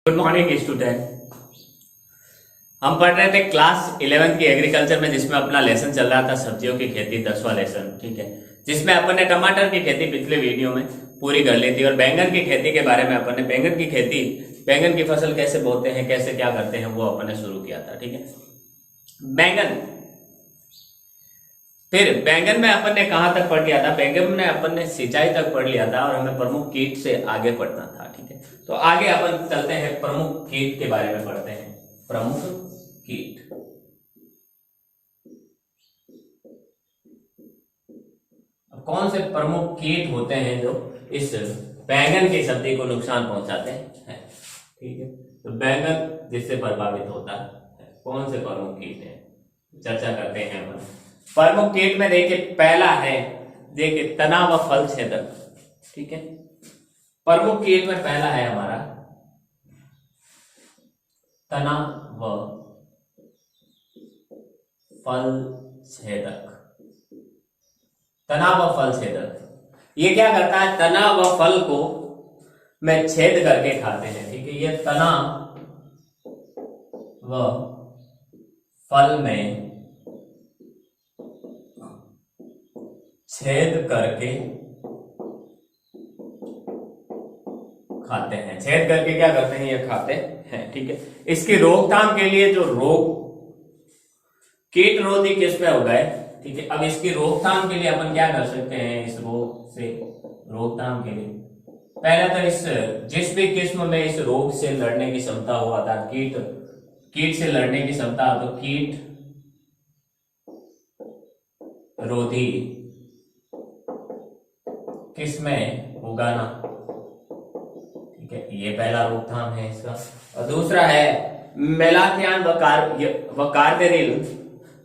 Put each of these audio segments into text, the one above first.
Good morning student. हम पढ़ रहे थे क्लास 11th की एग्रीकल्चर में, जिसमें अपना लेसन चल रहा था सब्जियों की खेती, 10वां लेसन। ठीक है, जिसमें अपन ने टमाटर की खेती पिछले वीडियो में पूरी कर ली थी और बैंगन की खेती के बारे में अपन ने बैंगन की खेती, बैंगन की फसल कैसे बोते हैं, कैसे क्या करते हैं, वो अपन ने शुरू किया था। ठीक है, बैंगन, फिर बैंगन में अपन ने कहां तक पढ़ लिया था? बैंगन में अपन ने सिंचाई तक पढ़ लिया था और हमें प्रमुख कीट से आगे पढ़ना था। ठीक है, तो आगे अपन चलते हैं, प्रमुख कीट के बारे में पढ़ते हैं। प्रमुख कीट, अब कौन से प्रमुख कीट होते हैं जो इस बैंगन की सब्जी को नुकसान पहुंचाते हैं? ठीक है, तो बैंगन जिससे प्रभावित होता है, कौन से प्रमुख कीट है, चर्चा करते हैं अपन। प्रमुख कीट में देखिए, पहला है, देखिए, तना व फल छेदक। ठीक है, प्रमुख कीट में पहला है हमारा तना व फल छेदक। तना व फल छेदक ये क्या करता है? तना व फल को में छेद करके खाते हैं। ठीक है, ये तना व फल में छेद करके खाते हैं। छेद करके क्या करते हैं? ये खाते हैं। ठीक है, इसकी रोकथाम के लिए जो रोग कीट रोधी किस्में उगाए। ठीक है, अब इसकी रोकथाम के लिए अपन क्या कर सकते हैं? इस रोग से रोकथाम के लिए पहले तो जिस भी किस्म में इस रोग से लड़ने की क्षमता हो, अर्थात कीट से लड़ने की क्षमता हो, तो कीट रोधी किस्में उगाना। ठीक है, ये पहला रोकथाम है इसका। और दूसरा है मेलाथियान व कार्बेरिल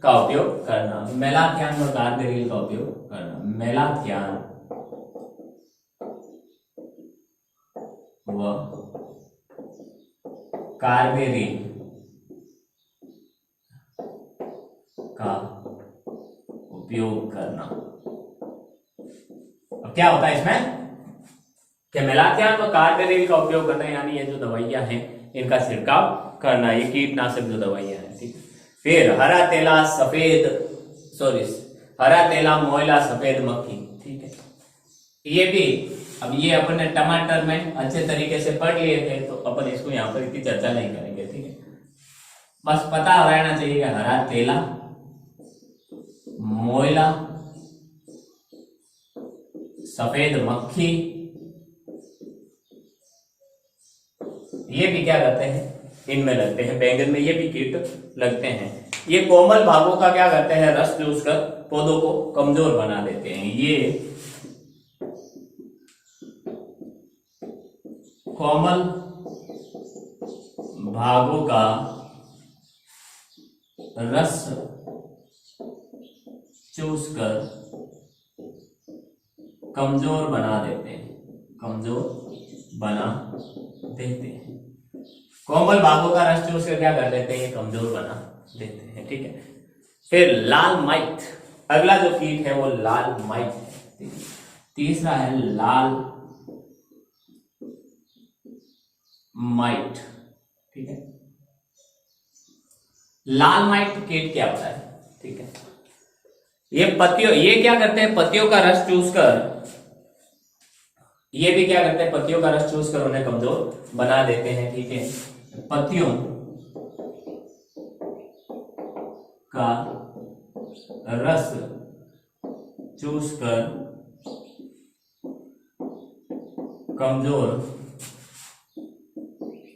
का उपयोग करना। मेलाथियान व कार्बेरिल का उपयोग करना। मेलाथियान व कार्बेरिल का उपयोग करना। अब क्या होता है इसमें कि मेलाथियान व कार्बेरिल का उपयोग करना, यानी ये जो दवाइयां हैं इनका छिड़काव करना, ये कीटनाशक जो दवाइयां हैं। ठीक है, फिर हरा तेला मोयला सफेद मक्खी। ठीक है, ये भी, अब ये अपन ने टमाटर में अच्छे तरीके से पढ़ लिए थे, तो अपन इसको यहाँ पर इतनी चर्चा नहीं करेंगे। ठीक है, बस पता रहना चाहिए कि हरा तेला, मोयला, सफेद मक्खी, ये भी क्या करते हैं? इनमें लगते हैं, बैंगन में ये भी कीट लगते हैं। ये कोमल भागों का क्या करते हैं? रस चूस कर पौधों को कमजोर बना देते हैं। ये कोमल भागों का रस चूस कर कमजोर बना देते हैं। कमजोर बना देते हैं, कोमल भागों का रस चूस कर क्या कर देते हैं? ये कमजोर बना देते हैं। ठीक है, फिर लाल माइट, अगला जो कीट है वो लाल माइट है। तीसरा है लाल माइट। ठीक है, लाल माइट कीट क्या होता है? ठीक है, ये क्या करते हैं? पत्तियों का रस चूस कर, ये भी क्या करते हैं? पत्तियों का रस चूस कर उन्हें कमजोर बना देते हैं। ठीक है, पत्तियों का रस चूस कर कमजोर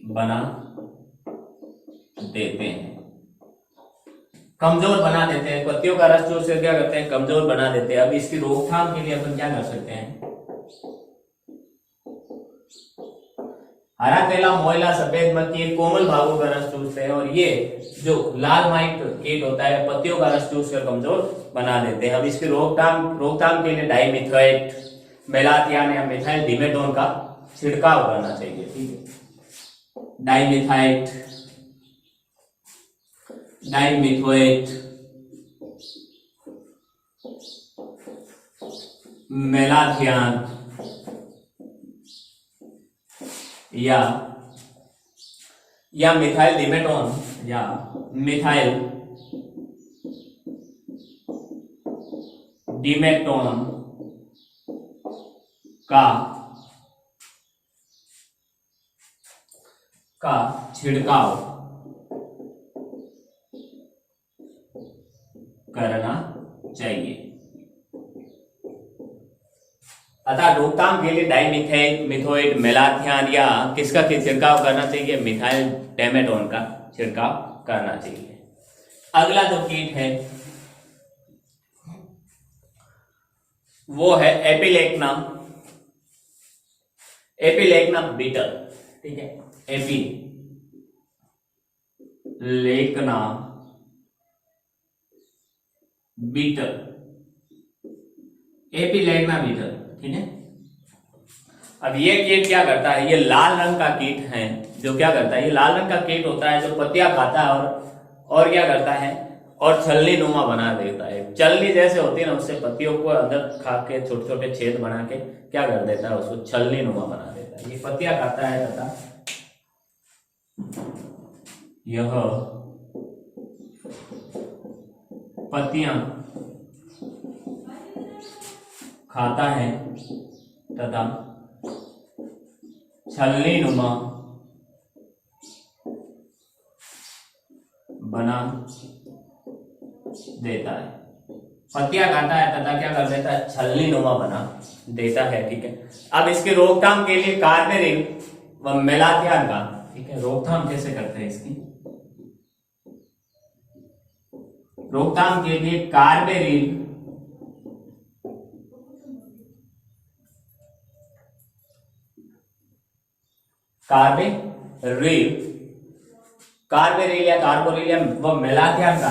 बना देते हैं। कमजोर बना देते हैं, पत्तियों का रस चूस कर क्या करते हैं? कमजोर बना देते हैं। अब इसकी रोकथाम के लिए अपन क्या कर सकते हैं? हरा तेला मोयला सफेद मक्खी कोमल भागों का रस चूसते हैं, और ये जो लाल माइट कीट होता है पत्तियों का रस चूस कर कमजोर बना देते हैं। अब इसकी रोकथाम के लिए डाइमिथोएट, मेलाथियान या मिथाइल डिमेटोन का छिड़काव करना चाहिए। ठीक है, डाइमिथोएट, मेलाथियान या या मिथाइल डिमेटोन या मिथाइल डिमेटोन का छिड़काव करना चाहिए। अतः रोकथाम के लिए डाइमिथाइल मिथोएट मेलाथियान या किसका छिड़काव करना चाहिए? मिथाइल डिमेटोन का छिड़काव करना चाहिए। अगला जो कीट है वो है एपिलेक्ना बीटल। ठीक है, एपिलेक्ना बीटल, ठीक है। अब ये कीट क्या करता है? ये लाल रंग का कीट है जो क्या करता है? ये लाल रंग का कीट होता है जो पत्तियां खाता है और क्या करता है? और छलनी नुमा बना देता है। छलनी जैसे होती है ना, उससे पत्तियों को अंदर खा के छोटे छोटे छेद बना के क्या कर देता है? उसको छलनी नुमा बना देता है। ये पत्तियां खाता है तथा यह पत्तियां खाता है तथा छलनी नुमा बना देता है। पत्तियां खाता है तथा क्या कर देता है? छलनी नुमा बना देता है। ठीक है, अब इसके रोकथाम के लिए कार्बेरिल व मेलाथियान का, ठीक है, रोकथाम कैसे करते हैं? इसकी रोकथाम के लिए कार्बेरिल या कार्बोरिलियम व मेलाथियान का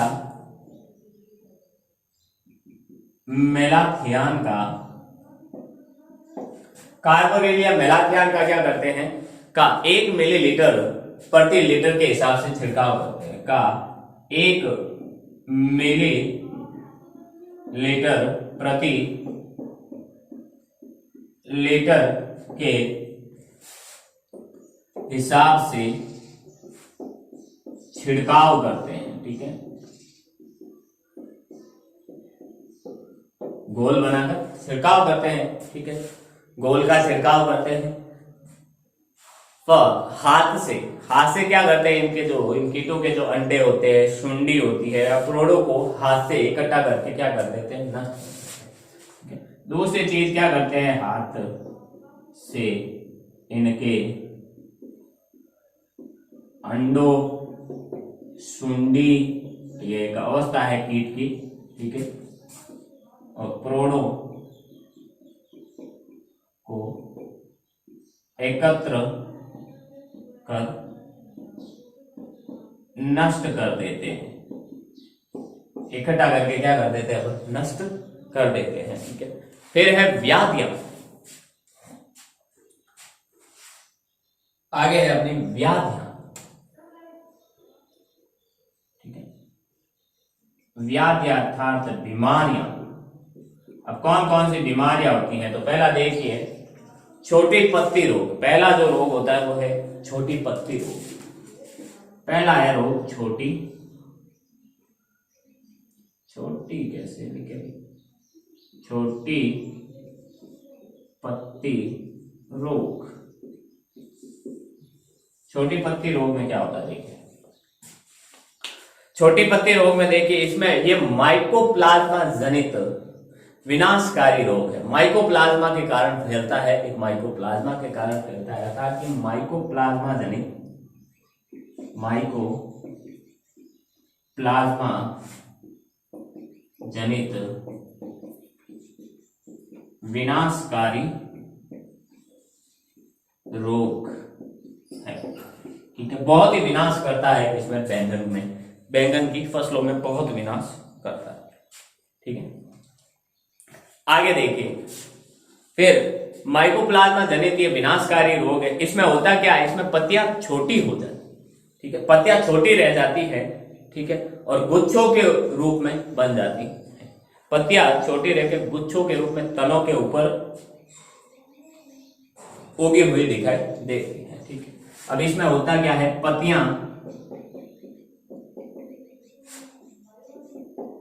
क्या करते हैं? का 1 मिलीलीटर प्रति लीटर के हिसाब से छिड़काव करते हैं। का 1 मिलीलीटर प्रति लीटर के हिसाब से छिड़काव करते हैं। ठीक है, गोल बनाकर छिड़काव करते हैं। ठीक है, गोल का छिड़काव करते हैं। हाथ से क्या करते हैं? इन कीटों के जो अंडे होते हैं, सुंडी होती है या प्रोडो को हाथ से इकट्ठा करके क्या कर देते हैं? नष्ट। दूसरी चीज क्या करते हैं? हाथ से इनके अंडों, सुंडी, ये एक अवस्था है कीट की, ठीक है, और प्रोडो को एकत्र कर नष्ट कर देते हैं। इकट्ठा करके क्या कर देते हैं? नष्ट कर देते हैं। ठीक है, फिर है व्याधियां। आगे है अपनी व्याधियां। ठीक है, व्याधि अर्थात बीमारियां। अब कौन कौन सी बीमारियां होती हैं? तो पहला देखिए, छोटी पत्ती रोग। पहला जो रोग होता है वो है छोटी पत्ती रोग। पहला है रोग छोटी कैसे लिखे? छोटी पत्ती रोग। छोटी पत्ती रोग में क्या होता है? देखिए, छोटी पत्ती रोग में देखिए, इसमें ये माइकोप्लाज्मा जनित विनाशकारी रोग है। माइकोप्लाज्मा के कारण फैलता है, एक माइकोप्लाज्मा के कारण फैलता है, अर्थात कि माइकोप्लाज्मा जनित विनाशकारी रोग है। ठीक है, बहुत ही विनाश करता है। इसमें बैंगन की फसलों में बहुत विनाश करता है। ठीक है, आगे देखिए, फिर माइकोप्लाज्मा जनित ये विनाशकारी रोग है। इसमें होता क्या है? इसमें पत्तियां छोटी हो जाती, ठीक है, पत्तियां छोटी रह जाती है। ठीक है, और गुच्छों के रूप में बन जाती है। पत्तियां छोटी रह के गुच्छों के रूप में तनों के ऊपर उगी हुई दिखाई देती है। ठीक है, अब इसमें होता क्या है, पत्तियां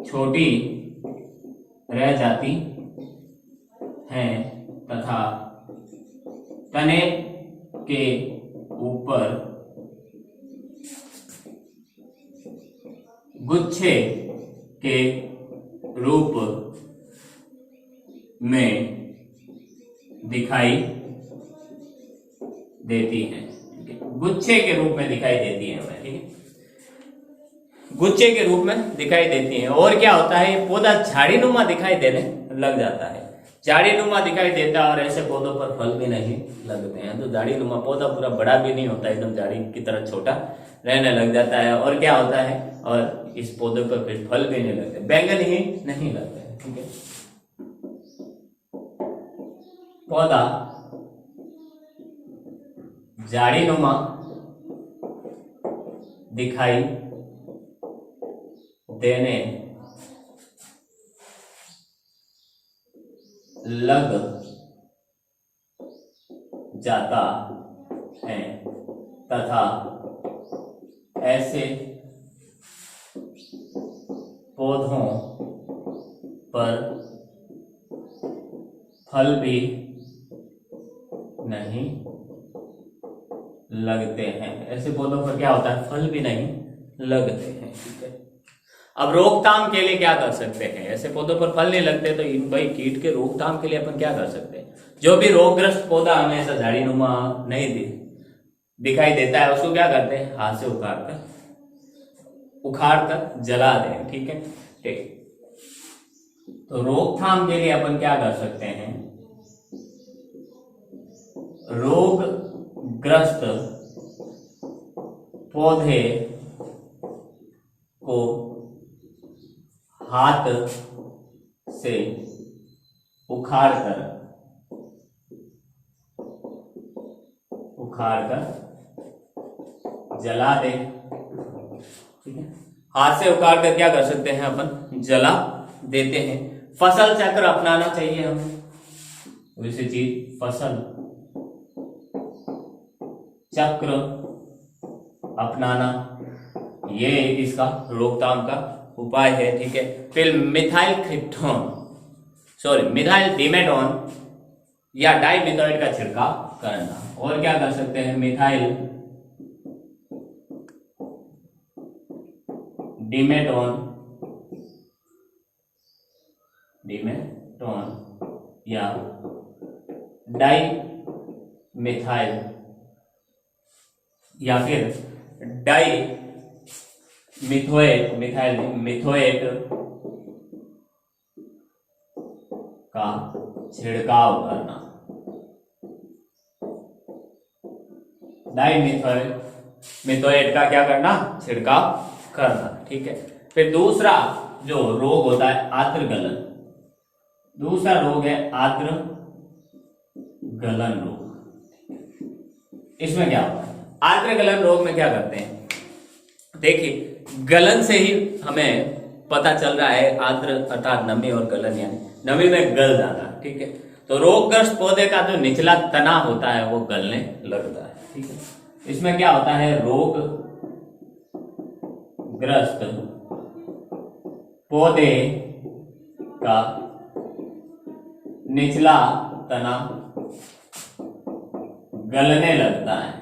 छोटी रह जाती हैं तथा तने के ऊपर गुच्छे के रूप में दिखाई देती हैं। गुच्छे के रूप में दिखाई देती है हमें, ठीक है, गुच्छे के रूप में दिखाई देती हैं। और क्या होता है, ये पौधा झाड़ीनुमा दिखाई देने लग जाता है, झाड़ीनुमा दिखाई देता है और ऐसे पौधों पर फल भी नहीं लगते हैं। तो झाड़ीनुमा पौधा पूरा बड़ा भी नहीं होता, एकदम झाड़ी की तरह छोटा रहने लग जाता है। और क्या होता है, और इस पौधे पर फिर फल भी नहीं लगते, बैंगन ही नहीं लगते हैं, ठीक है। पौधा झाड़ीनुमा दिखाई देने लग जाता है तथा ऐसे पौधों पर फल भी नहीं लगते हैं। ऐसे पौधों पर क्या होता है, फल भी नहीं लगते हैं, ठीक है। अब रोकथाम के लिए क्या कर सकते हैं, ऐसे पौधों पर फल नहीं लगते तो इन भाई कीट के रोकथाम के लिए अपन क्या कर सकते हैं, जो भी रोगग्रस्त पौधा हमें ऐसा झाड़ीनुमा नहीं दिखाई देता है उसको क्या करते हैं, हाथ से उखाड़ कर जला दें, ठीक है, ठीक। तो रोकथाम के लिए अपन क्या कर सकते हैं, रोगग्रस्त पौधे को हाथ से उखाड़ कर जला दे, ठीक है। हाथ से उखाड़ कर क्या कर सकते हैं अपन, जला देते हैं। फसल चक्र अपनाना चाहिए हमें, वैसे चीज फसल चक्र अपनाना, ये इसका रोकथाम का उपाय है, ठीक है। फिर मिथाइल डिमेटोन या डाइमिथाइल का छिड़काव करना। और क्या कर सकते हैं, मिथाइल डिमेटोन या डाइमिथाइल या फिर मिथोएट का छिड़काव करना। मिथोएट का क्या करना, छिड़काव करना, ठीक है। फिर दूसरा जो रोग होता है आर्द्र गलन, दूसरा रोग है आर्द्र गलन रोग। इसमें क्या होता है, आर्द्र गलन रोग में क्या करते हैं, देखिए गलन से ही हमें पता चल रहा है, आर्द्र अर्थात नमी और गलन यानी नमी में गल जाना, ठीक है। तो रोगग्रस्त पौधे का जो निचला तना होता है वो गलने लगता है, ठीक है। इसमें क्या होता है, रोगग्रस्त पौधे का निचला तना गलने लगता है।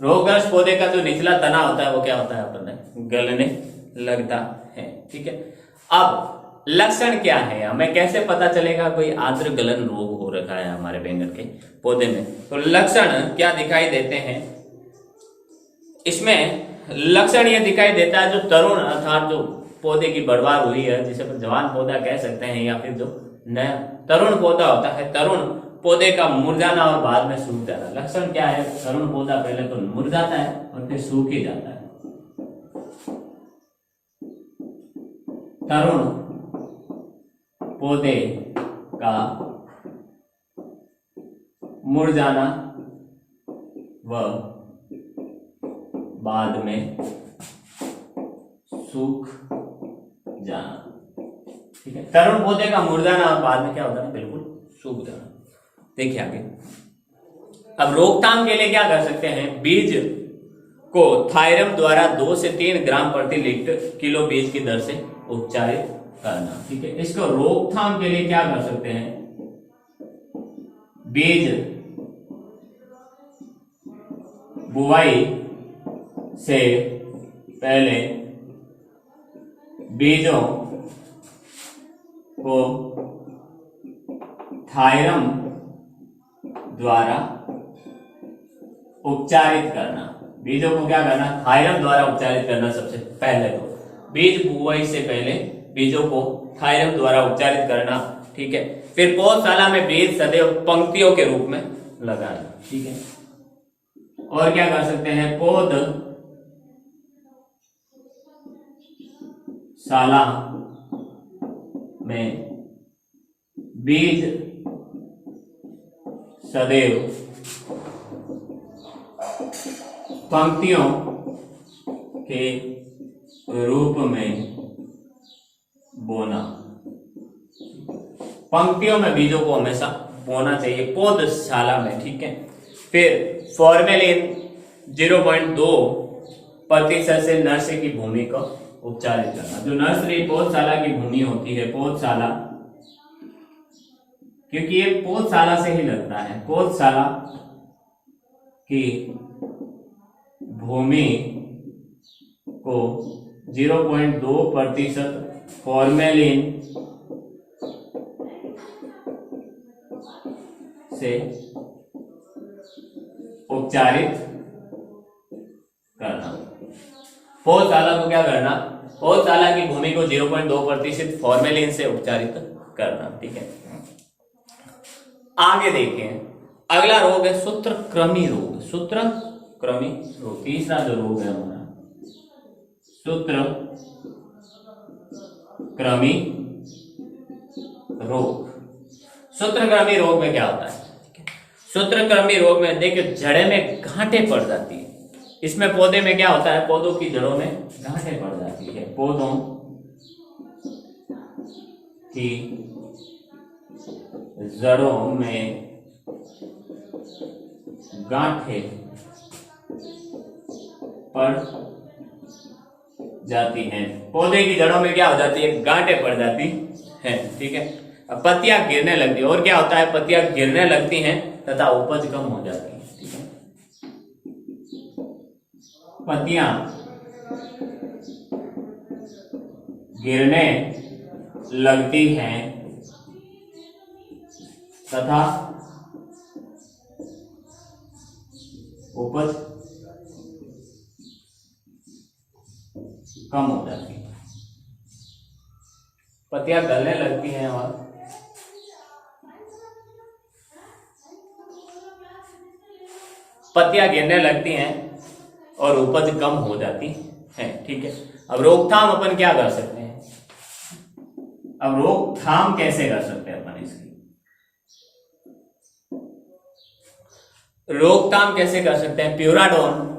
रोगग्रस्त पौधे का जो निचला तना होता है वो क्या होता है, अपन गलने लगता है, ठीक है। अब लक्षण क्या है, हमें कैसे पता चलेगा कोई आर्द्र गलन रोग हो रखा है हमारे बैंगन के पौधे में। तो लक्षण क्या दिखाई देते हैं, इसमें लक्षण ये दिखाई देता है, जो तरुण अर्थात जो पौधे की बढ़वार हुई है, जिसे अपन जवान पौधा कह सकते हैं, या फिर जो नया तरुण पौधा होता है, तरुण पौधे का मुरझाना और बाद में सूख जाना। लक्षण क्या है, तरुण पौधा पहले तो मुरझाता है और फिर सूख ही जाता है। तरुण पौधे का मुरझाना व बाद में सूख जाना, ठीक है। तरुण पौधे का मुरझाना और बाद में क्या होता है, बिल्कुल सूख जाना। देखिए आगे, अब रोकथाम के लिए क्या कर सकते हैं, बीज को थायरम द्वारा 2 से 3 ग्राम प्रति लीटर किलो बीज की दर से उपचारित करना। ठीक है, इसको रोकथाम के लिए क्या कर सकते हैं, बीज बुआई से पहले बीजों को थायरम द्वारा उपचारित करना। बीजों को क्या करना, थायरम द्वारा उपचारित करना। सबसे पहले तो बीज बुआई से पहले बीजों को थायरम द्वारा उपचारित करना। ठीक है, फिर पौधशाला में बीज सदैव पंक्तियों के रूप में लगाना। ठीक है, और क्या कर सकते हैं, पौधशाला में बीज सदैव पंक्तियों के रूप में बोना। पंक्तियों में बीजों को हमेशा बोना चाहिए पौधशाला में। ठीक है, फिर फॉर्मेलिन 0.2% से नर्सरी की भूमि को उपचारित करना। जो नर्सरी पौधशाला की भूमि होती है, पौधशाला, क्योंकि ये पौधशाला से ही लगता है, पौधशाला की भूमि को 0.2% फॉर्मेलिन से उपचारित करना। पौधशाला को क्या करना, पौधशाला की भूमि को 0.2% फॉर्मेलिन से उपचारित करना। ठीक है, आगे देखें, अगला रोग है सूत्रकृमि रोग। सूत्रकृमि रोग, तीसरा जो रोग है हमारा सूत्रकृमि रोग। सूत्रकृमि रोग में क्या होता है, सूत्रकृमि रोग में देखिए जड़े में गांठें पड़ जाती है। इसमें पौधे में क्या होता है, पौधों की जड़ों में गांठें पड़ जाती है। पौधों की जड़ों में गांठें पड़ जाती हैं। पौधे की जड़ों में क्या हो जाती है, गांठें पड़ जाती हैं। ठीक है, अब पत्तियां गिरने लगती है, और क्या होता है, पत्तियां गिरने लगती हैं तथा उपज कम हो जाती है। ठीक है, पत्तियां गिरने लगती हैं तथा उपज कम हो जाती है। पत्तियां गलने लगती हैं और पत्तियां गिरने लगती हैं और उपज कम हो जाती है। ठीक है, अब रोकथाम अपन क्या कर सकते हैं, अब रोकथाम कैसे कर सकते हैं अपन इसकी, रोकथाम कैसे कर सकते हैं, प्यूराडोन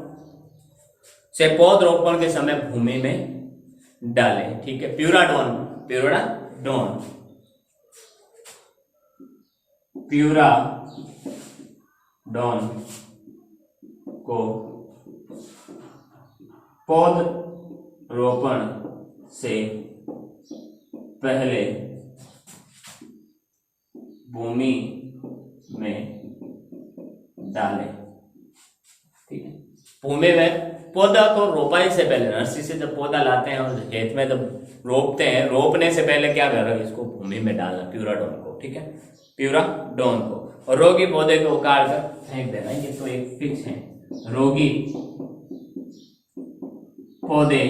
से पौधरोपण के समय भूमि में डालें। ठीक है, प्यूराडोन को पौधरोपण से पहले भूमि में डालें। ठीक है, भूमि में पौधा को रोपाई से पहले, नर्सरी से जब पौधा लाते हैं और खेत में जब रोपते हैं, रोपने से पहले क्या कर रहे हैं, इसको भूमि में डालना, प्यूराडोन को। ठीक है, प्यूराडोन को, और रोगी पौधे को उखाड़ कर फेंक देना। ये तो एक फिक्स है, रोगी पौधे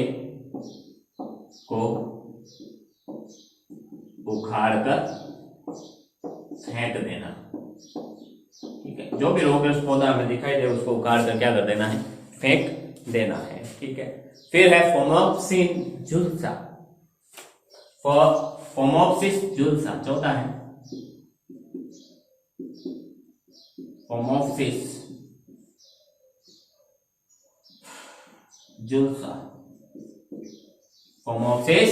को उखाड़ कर फेंक देना। ठीक है, जो भी रोगग्रस्त पौधा हमें दिखाई दे उसको उखाड़ कर क्या कर देना है, फेंक देना है। ठीक है, फिर है फोमोप्सिन जुल्सा, फोमोप्सिस जुल्सा, चौथा है फोमोप्सिस जुल्सा, फोमोप्सिस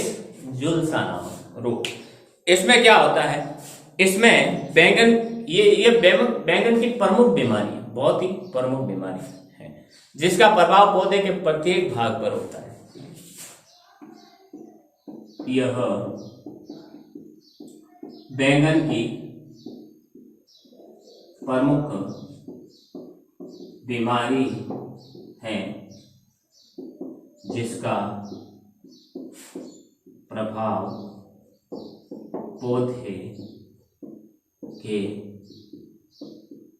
जुल्सा नामक रोग। इसमें क्या होता है, इसमें बैंगन, ये बैंगन की प्रमुख बीमारी है, बहुत ही प्रमुख बीमारी है जिसका प्रभाव पौधे के प्रत्येक भाग पर होता है। यह बैंगन की प्रमुख बीमारी है जिसका प्रभाव पौधे के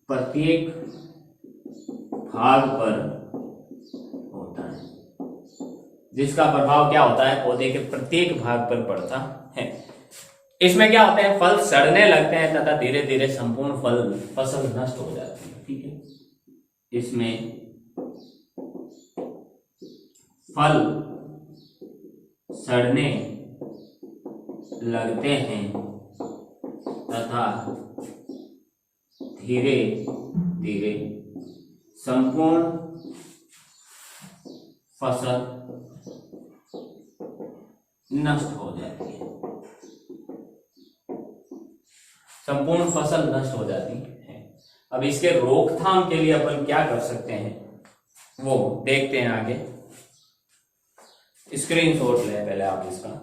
प्रत्येक भाग पर होता है। जिसका प्रभाव क्या होता है, पौधे के प्रत्येक भाग पर पड़ता है। इसमें क्या होता है, फल सड़ने लगते हैं तथा धीरे धीरे संपूर्ण फसल नष्ट हो जाती है। ठीक है, इसमें फल सड़ने लगते हैं तथा धीरे धीरे संपूर्ण फसल नष्ट हो जाती है। संपूर्ण फसल नष्ट हो जाती है। अब इसके रोकथाम के लिए अपन क्या कर सकते हैं वो देखते हैं आगे। स्क्रीनशॉट ले पहले आप इसका।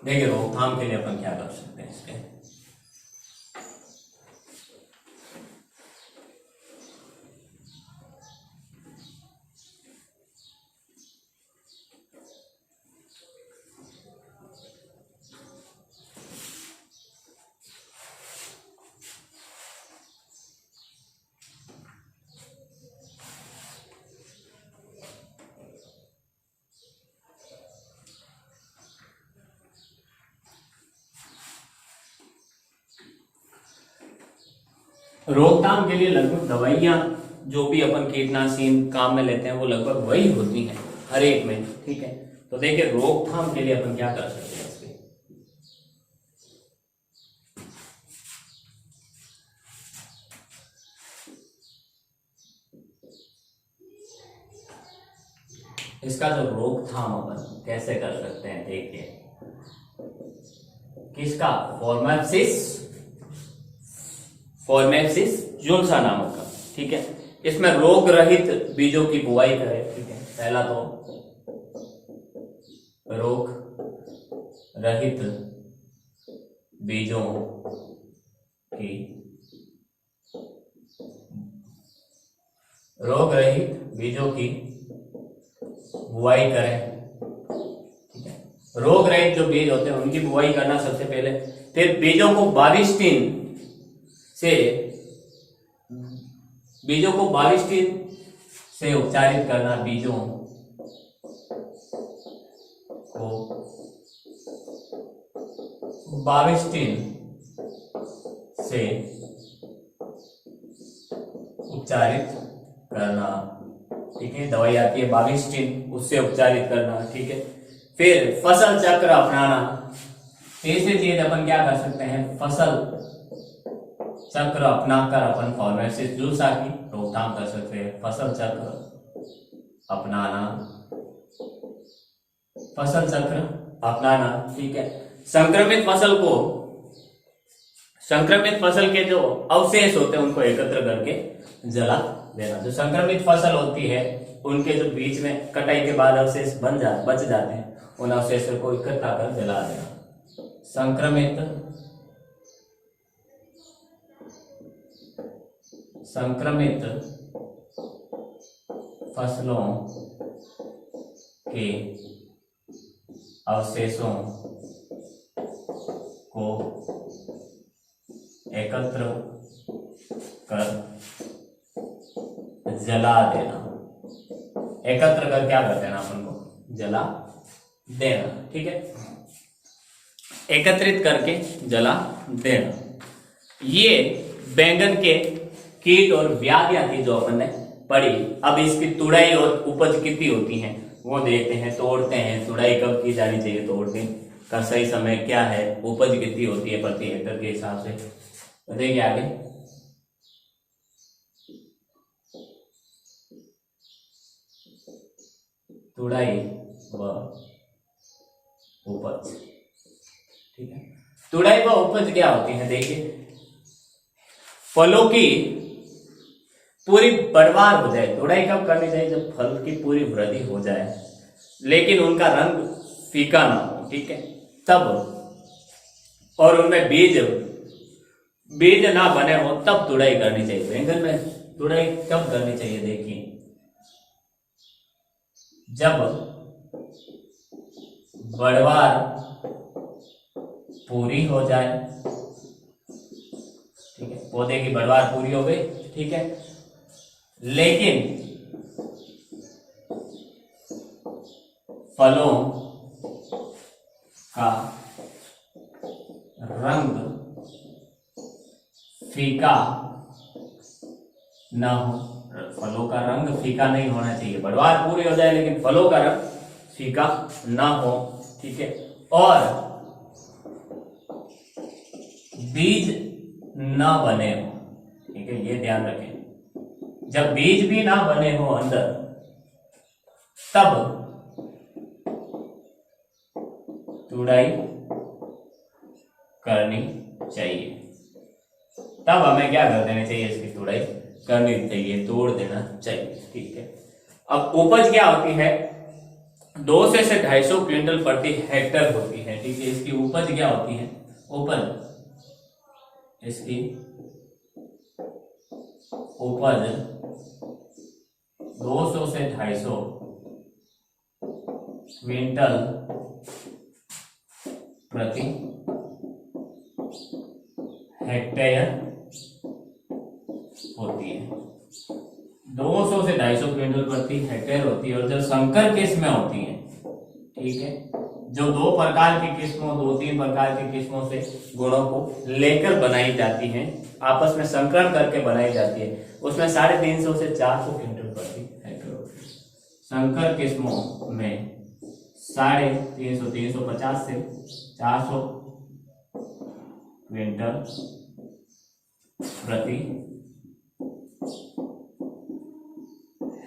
देखिए रोकथाम के लिए अपन क्या कर सकते हैं इसके। रोकथाम के लिए लगभग दवाइयां जो भी अपन कीटनाशी काम में लेते हैं वो लगभग वही होती हैं हर एक में। ठीक है, तो देखिए रोकथाम के लिए अपन क्या कर सकते हैं इसके। इसका जो रोकथाम अपन कैसे कर सकते हैं, देखिए किसका, फॉर्मेप्सिस जुन्सा नामक का। ठीक है, इसमें रोग रहित बीजों की बुआई करें। ठीक है, पहला तो रोग रहित बीजों की बुआई करें। ठीक है, रोग रहित जो बीज होते हैं उनकी बुआई करना सबसे पहले। फिर बीजों को बाविस्टिन से उपचारित करना। बीजों को बाविस्टिन से उपचारित करना। ठीक है, दवाई आती है बाविस्टिन, उससे उपचारित करना। ठीक है, फिर फसल चक्र अपनाना। तीसरी चीज अपन क्या कर सकते हैं, फसल चक्र अपनाकर अपन फॉर्मेप्सिस जुन्सा की रोकथाम कर सकते हैं। फसल चक्र अपनाना। ठीक है, संक्रमित फसल के जो अवशेष होते हैं उनको एकत्र करके जला देना। जो संक्रमित फसल होती है उनके जो बीच में कटाई के बाद अवशेष बच जाते हैं, उन अवशेषों को इकट्ठा कर जला देना। संक्रमित फसलों के अवशेषों को एकत्र कर जला देना। एकत्र कर क्या कर देना, अपन को जला देना। ठीक है, एकत्रित करके जला देना। ये बैंगन के कीट और व्याधियां थी जो अपन ने पढ़ी। अब इसकी तुड़ाई और उपज कितनी होती है वो देखते हैं, तोड़ते हैं। तुड़ाई कब की जानी चाहिए तोड़ने का सही समय क्या है, उपज कितनी होती है प्रति हेक्टर के हिसाब से, बताइए आगे। तुड़ाई व उपज, ठीक है। तुड़ाई व उपज क्या होती है, देखिए फलों की पूरी बढ़वार हो जाए। तुड़ाई कब करनी चाहिए, जब फल की पूरी वृद्धि हो जाए लेकिन उनका रंग फीका ना हो, ठीक है, तब, और उनमें बीज बीज ना बने हो तब तुड़ाई करनी चाहिए। बैंगन में तुड़ाई कब करनी चाहिए, देखिए जब बढ़वार पूरी हो जाए, ठीक है, पौधे की बढ़वार पूरी हो गई, ठीक है, लेकिन फलों का रंग फीका ना हो। फलों का रंग फीका नहीं होना चाहिए। बढ़वार पूरी हो जाए लेकिन फलों का रंग फीका ना हो, ठीक है, और बीज ना बने हो, ठीक है, ये ध्यान रखें। जब बीज भी ना बने हो अंदर तब तुड़ाई करनी चाहिए। तब हमें क्या कर देना चाहिए, इसकी तुड़ाई करनी चाहिए, तोड़ देना चाहिए, ठीक है। अब उपज क्या होती है, 200 से 250 क्विंटल प्रति हेक्टर होती है, ठीक है। इसकी उपज क्या होती है, उपज, इसकी उपज 200 से 250 क्विंटल प्रति हेक्टेयर होती है। 200 से 250 क्विंटल प्रति हेक्टेयर होती है। और जब संकर किस्में होती हैं, ठीक है, जो 2 प्रकार की किस्मों, 2-3 प्रकार की किस्मों से गुणों को लेकर बनाई जाती हैं, आपस में संकरण करके बनाई जाती है, उसमें 350 से 400 क्विंटल प्रति हेक्टेयर होती है। संकर किस्मों में 350, 350 से 400 क्विंटल प्रति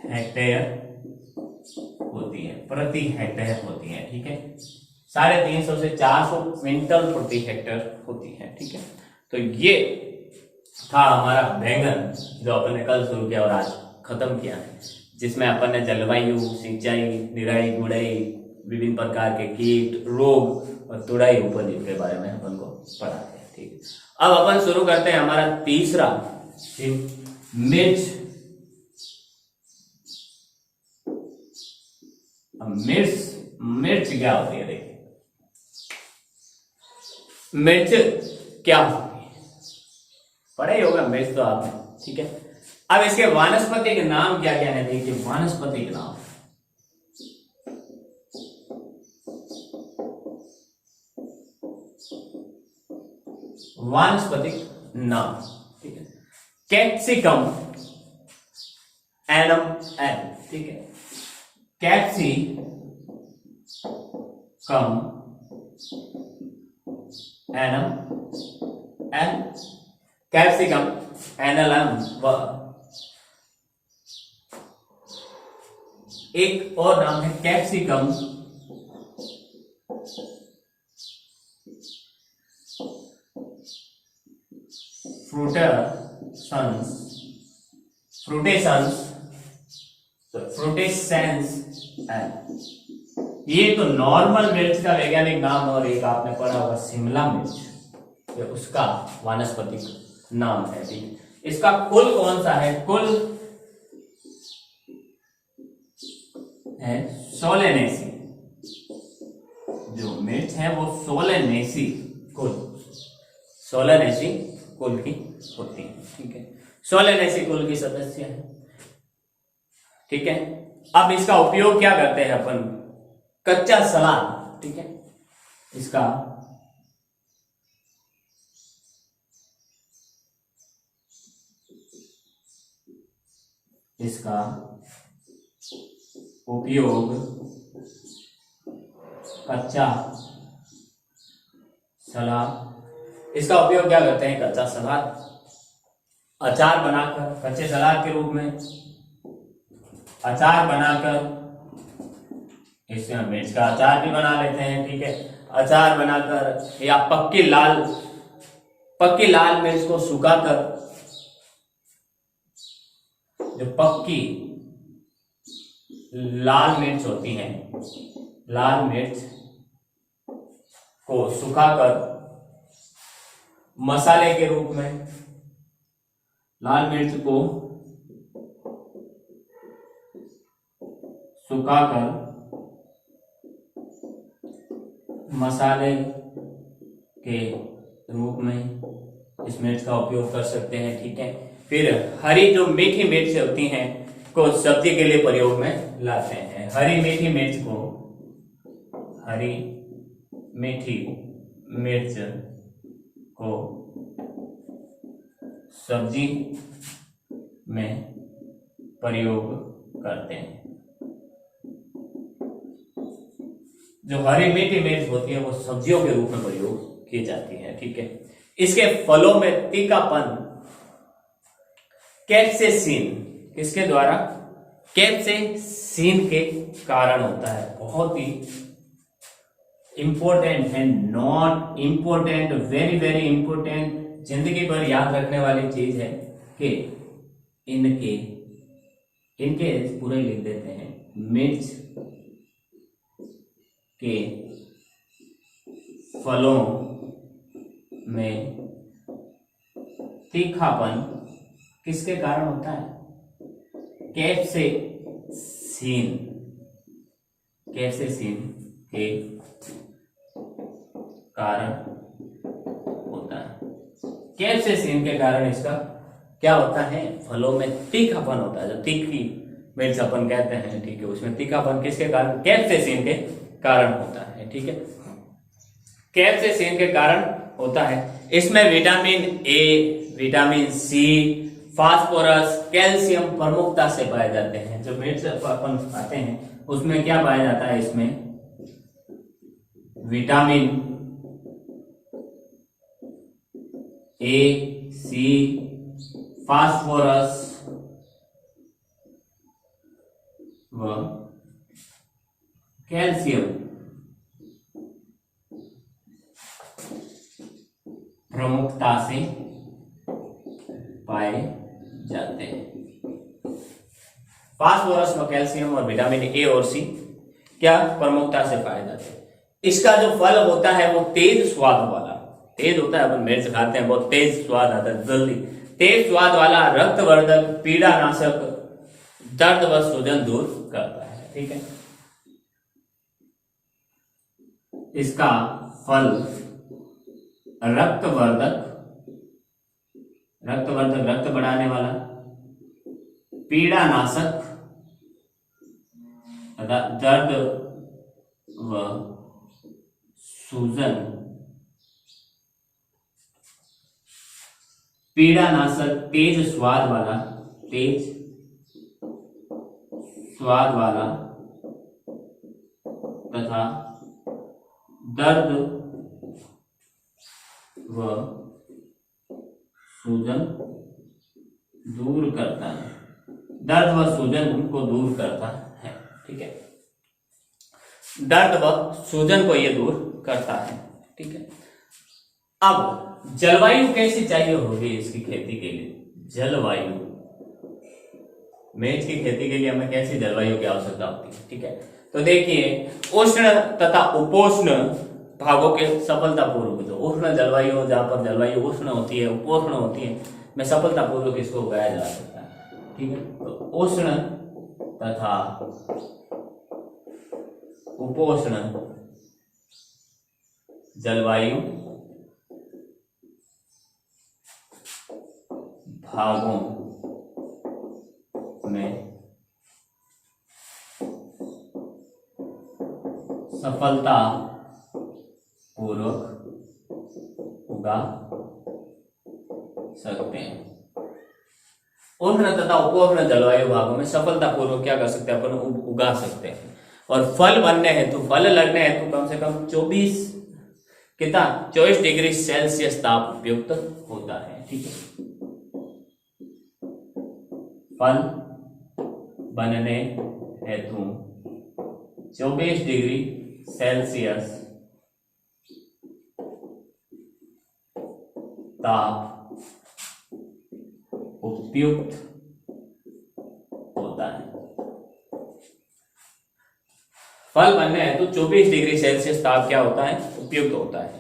हेक्टेयर होती है, प्रति हेक्टेयर होती है, ठीक है। 350 से 400 क्विंटल प्रति हेक्टेयर होती है, ठीक है। तो ये था हमारा बैंगन जो अपन ने कल शुरू किया और आज खत्म किया है, जिसमें अपन ने जलवायु, सिंचाई, निराई गुड़ाई, विभिन्न प्रकार के कीट, रोग और तुड़ाई, उपज के बारे में अपन को पढ़ाते हैं, ठीक है। अब अपन शुरू करते हैं हमारा तीसरा मिर्च। मिर्च क्या होती है, देखिए मिर्च क्या होती है, पढ़ा ही होगा मिर्च तो आपने, ठीक है। अब इसके वानस्पतिक नाम क्या क्या है, देखिए वानस्पतिक नाम, वानस्पतिक नाम, ठीक है। कैप्सिकम एनम एन, ठीक है, कैप्सिकम एनम एन, कैप्सिकम एनलम, एक और नाम है कैप्सिकम फ्रूटेसेंस एन। ये तो नॉर्मल मिर्च का वैज्ञानिक नाम, और एक आपने पढ़ा होगा शिमला मिर्च, ये उसका वानस्पतिक नाम है, ठीक है। इसका कुल कौन सा है, कुल है सोलेनेसी। जो मिर्च है वो सोलेनेसी कुल, सोलेनेसी कुल की होती है, ठीक है। सोलेनेसी कुल की सदस्य है, ठीक है। अब इसका उपयोग क्या करते हैं अपन, कच्चा सलाद, ठीक है, इसका उपयोग कच्चा सलाद। इसका उपयोग क्या करते हैं? कच्चा सलाद, अचार बनाकर, कच्चे सलाद के रूप में अचार बनाकर, इससे हम मिर्च का अचार भी बना लेते हैं, ठीक है। अचार बनाकर या पक्की लाल मिर्च को सुखाकर, जो पक्की लाल मिर्च होती हैं, लाल मिर्च को सुखाकर मसाले के रूप में, लाल मिर्च को सुखाकर मसाले के रूप में इस मिर्च का उपयोग कर सकते हैं, ठीक है। फिर हरी जो मीठी मिर्च होती हैं को सब्जी के लिए प्रयोग में लाते हैं। हरी मीठी मिर्च को सब्जी में प्रयोग करते हैं। जो हरी मीठी मिर्च होती है वो सब्जियों के रूप में प्रयोग की जाती है, ठीक है। इसके फलों में तीखापन कैप्सेसिन, किसके द्वारा? कैप्सेसिन के कारण होता है। बहुत ही इंपॉर्टेंट है, not important, very very important, जिंदगी भर याद रखने वाली चीज है कि इनके पूरे लिख देते हैं। मिर्च के फलों में तीखापन किसके कारण होता है? कैप्सेसिन के कारण होता है। कैप्सेसिन के कारण इसका क्या होता है? फलों में तीखापन होता है। जो तीखी मिर्च अपन कहते हैं, ठीक है, उसमें तीखापन किसके कारण? कैप्सेसिन के कारण होता है, ठीक है। कैप्सेसिन के कारण होता है। इसमें vitamin A, vitamin C, phosphorus, calcium प्रमुखता से पाए जाते हैं। जो मिर्च अपन खाते हैं उसमें क्या पाया जाता है? इसमें विटामिन ए, सी, फास्फोरस व कैल्शियम प्रमुखता से पाए जाते हैं। फास्फोरस व कैल्शियम और विटामिन ए और सी क्या प्रमुखता से पाए जाते हैं। इसका जो फल होता है वो तेज स्वाद वाला, तेज होता है, अपन मिर्च खाते हैं बहुत तेज स्वाद आता है, जल्दी तेज स्वाद वाला, रक्तवर्धक, पीड़ानाशक, दर्द व सूजन दूर करता है, ठीक है। इसका फल रक्तवर्धक, रक्त बढ़ाने वाला, पीड़ानाशक तथा दर्द व सूजन, पीड़ानाशक, तेज स्वाद वाला तथा दर्द व सूजन दूर करता है। दर्द व सूजन को दूर करता है, ठीक है। दर्द व सूजन को ये दूर करता है, ठीक है। अब जलवायु कैसी चाहिए होगी इसकी खेती के लिए? जलवायु, मिर्च की खेती के लिए हमें कैसी जलवायु की आवश्यकता होती है, ठीक है। तो देखिए, उष्ण तथा उपोष्ण भागों के सफलतापूर्वक, जो उष्ण जलवायु, जहां पर जलवायु उष्ण होती है, उपोष्ण होती है, में सफलतापूर्वक इसको उगाया जा सकता है, ठीक है। तो उष्ण तथा उपोष्ण जलवायु भागों में सफलता पूर्वक उगा सकते हैं। उष्ण तथा उपोष्ण जलवायु भागों में सफलतापूर्वक क्या कर सकते हैं? अपन उगा सकते हैं। और फल बनने हेतु, फल लगने हेतु कम से कम 24 डिग्री सेल्सियस ताप उपयुक्त होता है। ठीक है, फल बनने हेतु 24 डिग्री सेल्सियस ताप उपयुक्त होता है। फल बनने हेतु 24 डिग्री सेल्सियस ताप क्या होता है? उपयुक्त होता है।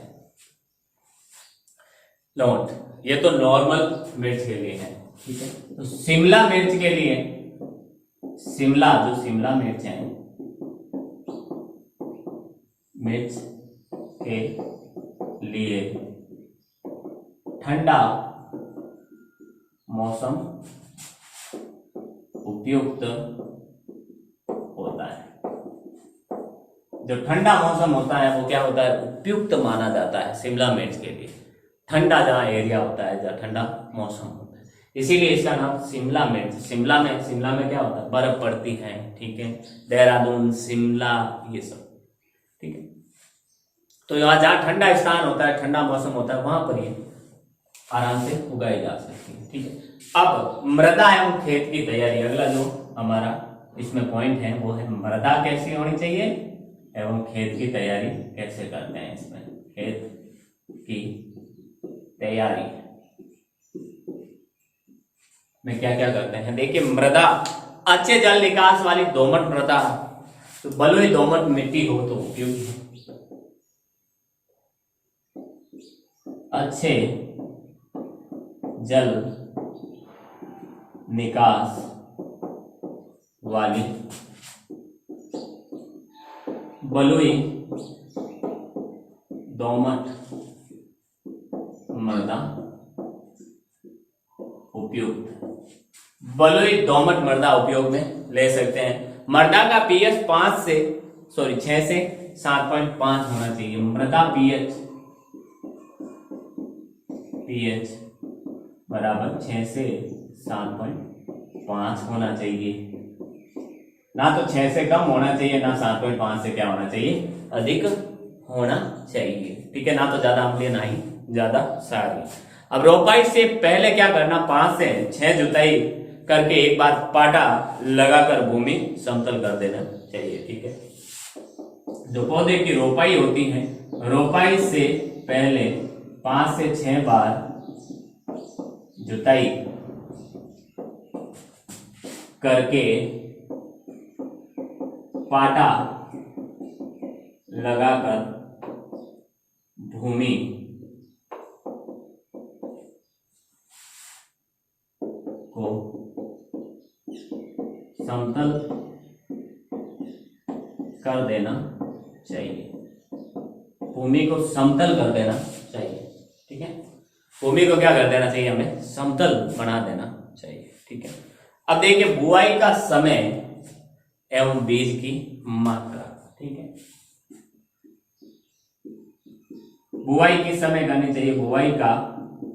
नोट, ये तो नॉर्मल मिर्च के लिए है। ठीक है, तो शिमला मिर्च के लिए, जो शिमला मिर्च है, मिर्च के लिए ठंडा मौसम उपयुक्त होता है। जो ठंडा मौसम होता है वो क्या होता है? उपयुक्त माना जाता है शिमला मिर्च के लिए। ठंडा जहां एरिया होता है, जहां ठंडा मौसम होता है, इसीलिए इसका नाम शिमला मिर्च। शिमला में क्या होता है? बर्फ पड़ती है। ठीक है, देहरादून, शिमला, ये सब। ठीक है, तो यहाँ जहाँ ठंडा स्थान होता है, ठंडा मौसम होता है, वहां पर ये आराम से उगाई जा सकती है। ठीक है, अब मृदा एवं खेत की तैयारी, अगला जो हमारा इसमें पॉइंट है वो है मृदा कैसी होनी चाहिए एवं खेत की तैयारी कैसे करते हैं। इसमें खेत की तैयारी में क्या क्या करते हैं, देखिए। मृदा, अच्छे जल निकास वाली दोमट मृदा, तो बलुई दोमट मिट्टी हो तो उपयोगी है। अच्छे जल निकास वाली बलुई दोमट मृदा उपयुक्त। बलुई दोमट मृदा उपयोग में ले सकते हैं। मृदा का पीएच 6 से 7.5 होना चाहिए। मृदा पीएच बराबर 6 से 7.5 होना चाहिए। ना तो 6 से कम होना चाहिए, ना 7.5 से क्या होना चाहिए? अधिक होना चाहिए। ठीक है, ना तो ज्यादा अम्लीय, ना ही ज्यादा क्षारीय। अब रोपाई से पहले क्या करना? 5 से 6 जुताई करके एक बार पाटा लगाकर भूमि समतल कर देना चाहिए। ठीक है, जो पौधे की रोपाई होती है, रोपाई से पहले 5 से 6 बार जुताई करके पाटा लगाकर भूमि को समतल कर देना चाहिए। भूमि को समतल कर देना चाहिए। ठीक है, भूमि को क्या कर देना चाहिए? हमें समतल बना देना चाहिए। ठीक है, अब देखिए बुआई का समय एवं बीज की मात्रा। ठीक है, बुआई किस समय करनी चाहिए? बुआई का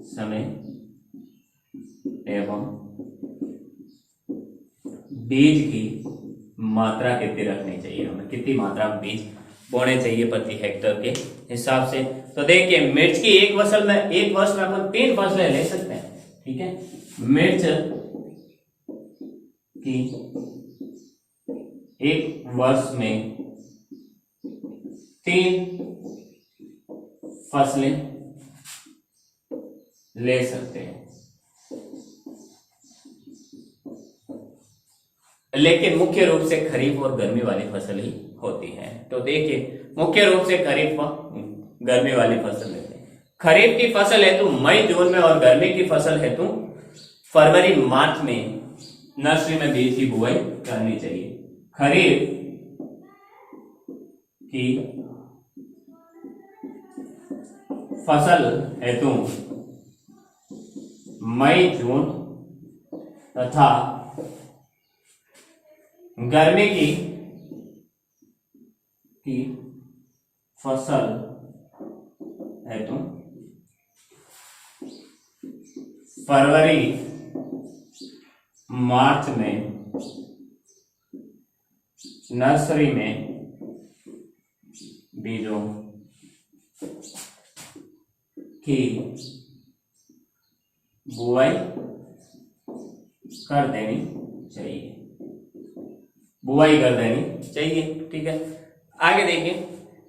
समय एवं बीज की मात्रा कितनी रखनी चाहिए? हमें कितनी मात्रा में बीज बोने चाहिए प्रति हेक्टेयर के हिसाब से? तो देखिए मिर्च की एक वर्ष में अपन 3 फसलें ले सकते हैं। ठीक है, मिर्च की एक वर्ष में 3 फसलें ले सकते हैं, लेकिन मुख्य रूप से खरीफ और गर्मी वाली फसल ही होती है। तो देखिए मुख्य रूप से खरीफ व गर्मी वाली फसल लेते हैं। खरीफ की फसल हेतु मई जून में और गर्मी की फसल हेतु फरवरी मार्च में नर्सरी में बीज की बुआई करनी चाहिए। खरीफ की फसल हेतु मई जून तथा गर्मी की फसल हेतु फरवरी मार्च में नर्सरी में बीजों की बुआई कर देनी चाहिए, बुआई कर देनी चाहिए। ठीक है, आगे देखिए,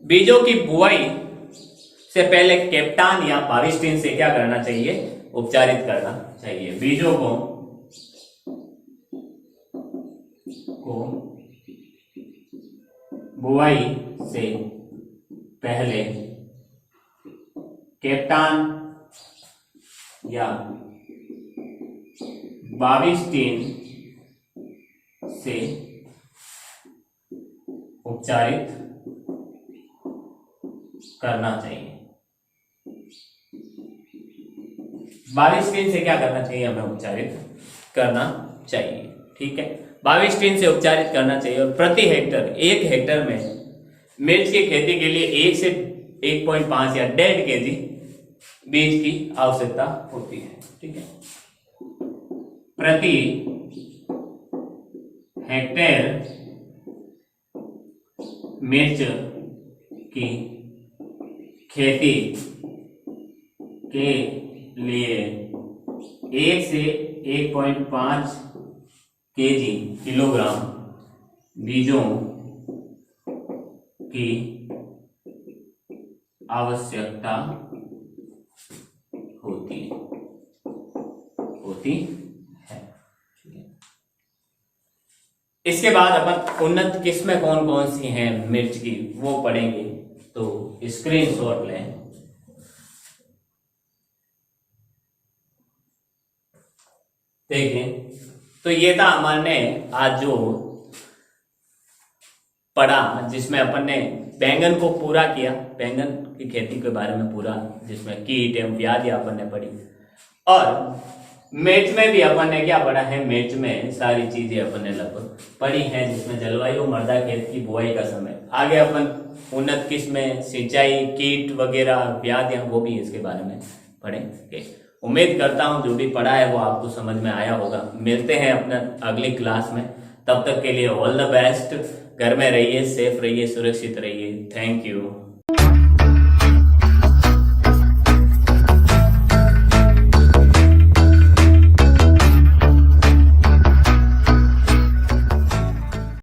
बीजों की बुआई से पहले कैप्टान या बाविस्टीन से क्या करना चाहिए, उपचारित करना चाहिए। बीजों को बुआई से पहले कैप्टान या बाविस्टीन से उपचारित करना चाहिए। बाविस्टीन से क्या करना चाहिए, हमें उपचारित करना चाहिए। ठीक है, बाविस्टीन से उपचारित करना चाहिए। और प्रति हेक्टर, 1 हेक्टर में मिर्च की खेती के लिए 1 से 1.5 या 1.5 kg बीज की आवश्यकता होती है। ठीक है, प्रति हेक्टेयर मिर्च की खेती के लिए 1 से 1.5 किलोग्राम बीजों की आवश्यकता होती है। इसके बाद अपन उन्नत किस्में कौन कौन सी हैं मिर्च की वो पढ़ेंगे, तो स्क्रीनशॉट लें। देखिए, तो ये था हमारे आज जो पढ़ा, जिसमें अपन ने बैंगन को पूरा किया, बैंगन की खेती के बारे में पूरा, जिसमें कीट एवं व्याधि अपन ने पढ़ी। और मिर्च में भी अपन ने क्या पढ़ा है, मिर्च में सारी चीजें अपन ने लगभग पढ़ी हैं, जिसमें जलवायु, मृदा, खेत की बुआई का समय। आगे अपन उन्नत किस्में, सिंचाई, कीट वगैरह, व्याधियां, वो भी इसके बारे में पढ़ेंगे। उम्मीद करता हूं जो भी पढ़ा है वो आपको समझ में आया होगा। मिलते हैं अपना अगली क्लास में, तब तक के लिए ऑल द बेस्ट। घर में रहिए, सेफ रहिए, सुरक्षित रहिए। Thank you.